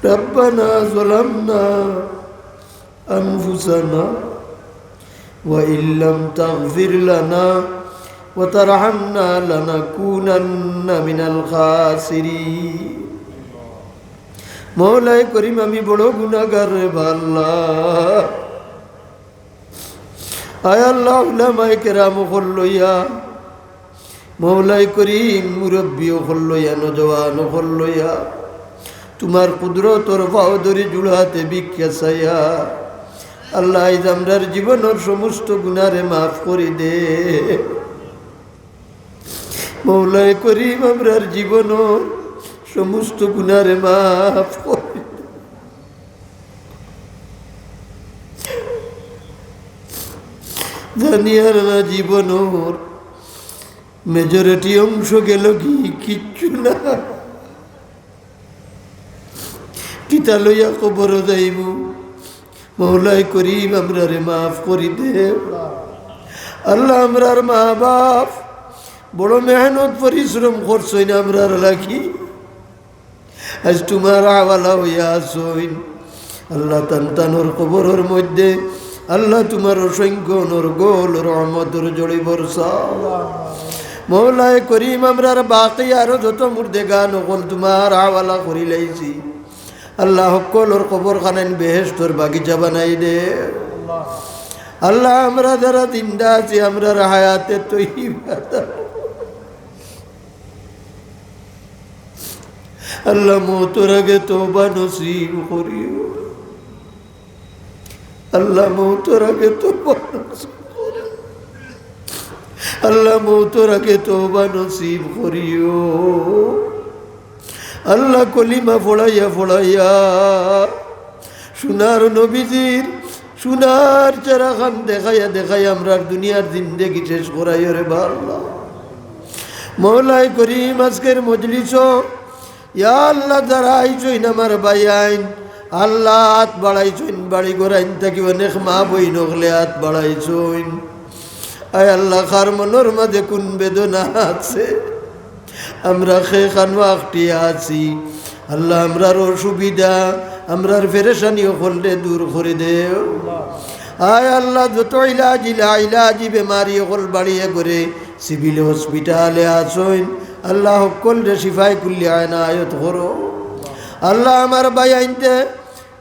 ربنا ظلمنا أنفسنا وإن لم تغفر لنا وترحمنا لنكونن من الخاسرين মওলাই করিম আমি বড় গুনাহগার রে আল্লাহ আয় আল্লাহ উলামায়ে কেরাম লইয়া মওলাই করিম মুরব্বী লইয়া নওজওয়ান লইয়া তোমার কুদরতর পাও ধরে জুড়াতে ভিক্ষা চাইয়া আল্লাহ আজ আমরার জীবনের সমস্ত গুনারে মাফ করে দে মওলাই করিম আমরার জীবনের সমস্ত গুনারে মাফ করে জানিয়ার না জীবনের মেজরিটি অংশ গেল কি কিচ্ছু না কিতা লইয়া কবর যাইব মওলাই করিম আমরারে মাফ করি দে আল্লাহ আমরার মা বাপ বড় মেহনত পরিশ্রম করছই না আমরার লাগি আজ তোমার আওয়ালা হইয়া আসইন আল্লাহ তানতানোর কবরের মধ্যে আল্লাহ তোমার অসংখ্য নূর গোল রহমতের জড়ি বর্ষা মওলাই করিম আমরার বাকি আরো যত মুর্দেগান হল তোমার আওয়ালা করি লাইছি আল্লাহ সকলের কবর খানেন বেহেশতর বাগিচা বানাই দে আল্লাহ আমরা যারা জিন্দা আছি আমরার হায়াতে তৈবা আল্লাহ মওতের আগে তওবা নসিব করিও আল্লাহ মওতের আগে তওবা নসিব করিও আল্লাহ মওতের আগে তওবা নসিব করিও আল্লাহ কলিমা ফড়াইয়া ফড়াইয়া সোনার নবীজির সোনার চেরাখান দেখাইয়া দেখাইয়া আমরা দুনিয়ার জিন্দেগি শেষ করাইও রে আল্লাহ মওলাই করিম আজকের মজলিস ইয়া আল্লাহ যারা আইছইন আমার ভাই আইন আল্লাহ হাত বাড়াইছইন বাড়ি ঘরাইন থাকি অনেক মা বই নগলে হাত বাড়াইছইন আয় আল্লাহ কার মনের মাঝে কোন বেদনা আছে আমরা খানওয়াক্তি আছি আল্লাহ আমরার অসুবিধা আমরার পেরেশানি হলে দূর করে দেও আয় আল্লাহ যত ইলাজি বেমারি হল বাড়িয়ে করে সিভিল হসপিটালে আসইন আল্লাহ সকল রে শিফাই কুল্লি আয়নায়ত করো আল্লাহ আমার ভাই আইনতে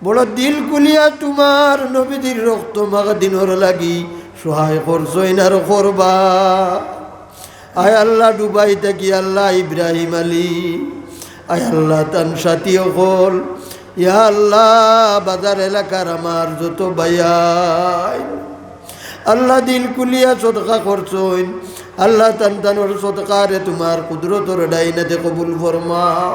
বড় দিল কুলিয়া তোমার নবীদের রক্ত মাগা দিনর লাগি সহায় করছইন আর করবা আয় আল্লাহ ডুবাই থাকি আল্লাহ ইব্রাহিম আলী আয় আল্লাহ তান সাথী হল ইয়া আল্লাহ বাজার এলাকার আমার যত ভাইয়াই আল্লাহ দিল কুলিয়া সদকা করছইন আল্লাহ তানতানোর সদকারে তোমার কুদরতর ডাইনাতে কবুল ফরমাও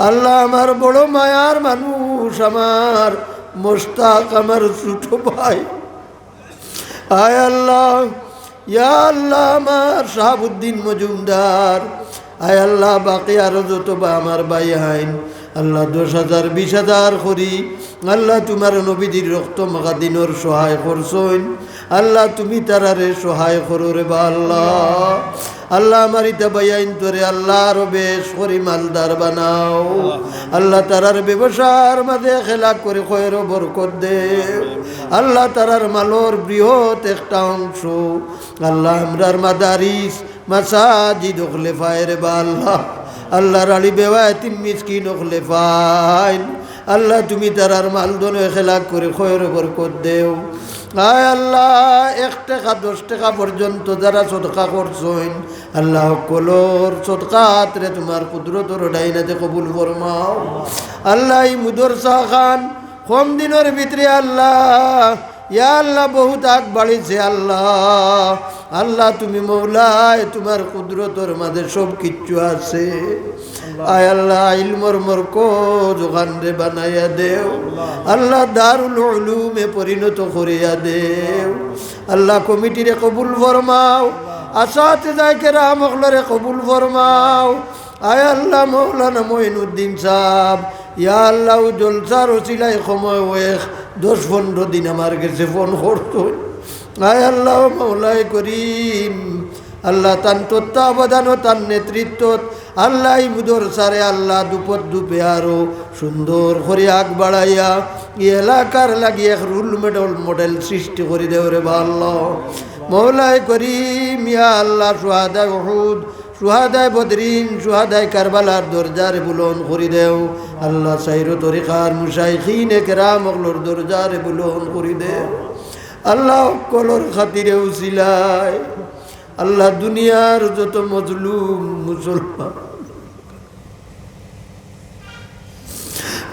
আল্লাহ আমার বড় মায়ার মানুষ আমার মোস্তাক আমার ছোট ভাই আয় আল্লাহ ইয়া আল্লাহ আমার শাহাবুদ্দিন মজুমদার আয় আল্লাহ বাকি আরো যত বা আমার ভাই আইন আল্লাহ 10,000 20,000 করি আল্লাহ তোমার নবীদের রক্ত মাখা দিনর সহায় করছইন আল্লাহ তুমি তারারে সহায় করো রে বা আল্লাহ আল্লাহ আমার ইতা বাইন তোরে আল্লাহ আরো বেশ করি মালদার বানাও আল্লাহ তারার ব্যবসার মাঝে খেলা করে খয়ের বরকত দে আল্লাহ তারার মালর বৃহৎ একটা অংশ আল্লাহ আমরার মাদারিস মাসাজিদ হলে পায় রে বা আল্লাহ আল্লাহর আলী বেওয়াতিম মিসকিন হলে পাইন আল্লাহ তুমি তারার মালদন খেলা করে খয়ের বরকত দেও আয় আল্লাহ 1 টাকা 10 টাকা পর্যন্ত যারা সদকা করছইন আল্লাহ কলর সদকাত রে তোমার কুদরতর ডাইনাতে কবুল ফরমাও আল্লাহ এই মুদরসা খান কম দিনের ভিতরে আল্লাহ ইয়া আল্লাহ বহুত আগ বাড়িছে আল্লাহ আল্লাহ তুমি মওলায় তোমার কুদরতর মাঝে সব কিচ্ছু আছে আয় আল্লাহ ইলমর মরকজ ওখানে বানাইয়া দেও আল্লাহ দারুল উলুমে পরিণত করিয়া দেও আল্লাহ কমিটিরে কবুল ফরমাও আসাতে যাইকে রামখলরে কবুল ফরমাও আয় আল্লাহ মৌলানা মঈনুদ্দিন সাহেব ইয়া আল্লাহ জলসার ওসিলায় সময় 10-15 দিন আমার কাছে ফোন করতো আয় আল্লাহ মওলাই করিম আল্লাহ তান তত্ত্বাবধান ও তার নেতৃত্ব আল্লাহ মুদর সারে আল্লাহ দুপদ দুপে আরো সুন্দর করে আগ বাড়াইয়া এই এলাকার লাগি এক রুল মডেল সৃষ্টি করে দেও রে আল্লাহ মৌলাই করিম ইয়া আল্লাহ সুহাদায় উহুদ সুহাদায় বদরিন সুহাদায় কারবালার দরজারে বুলন করি দেও আল্লাহ সাইরো তরিকার মুশাইখিনে কেরাম অগলোর দরজারে বুলন করি দেও আল্লাহ কলর খাতিরে উসিলায় আল্লাহ দুনিয়ার যত মজলুম মুসলমান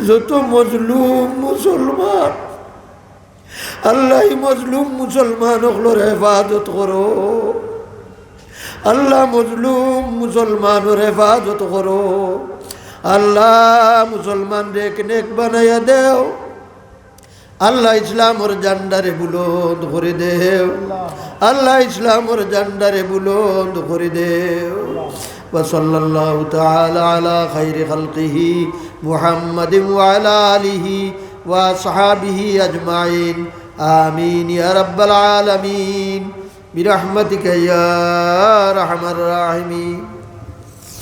যত মজলুম মুসলমান আল্লাহ মজলুম মুসলমান ওগুলোর হেফাজত করো আল্লাহ মজলুম মুসলমানের হেফাজত করো আল্লাহ মুসলমান রেক নেক বানাইয়া দেও আল্লাহ ইসলামর জান্ডারে বুলন্দ করে দেও আল্লাহ ইসলামর জান্ডারে বুলন্দ করে দেও وصلى الله تعالى على خير خلقه محمد وعلى آله وأصحابه أجمعين آمين يا رب العالمين برحمتك يا أرحم الراحمين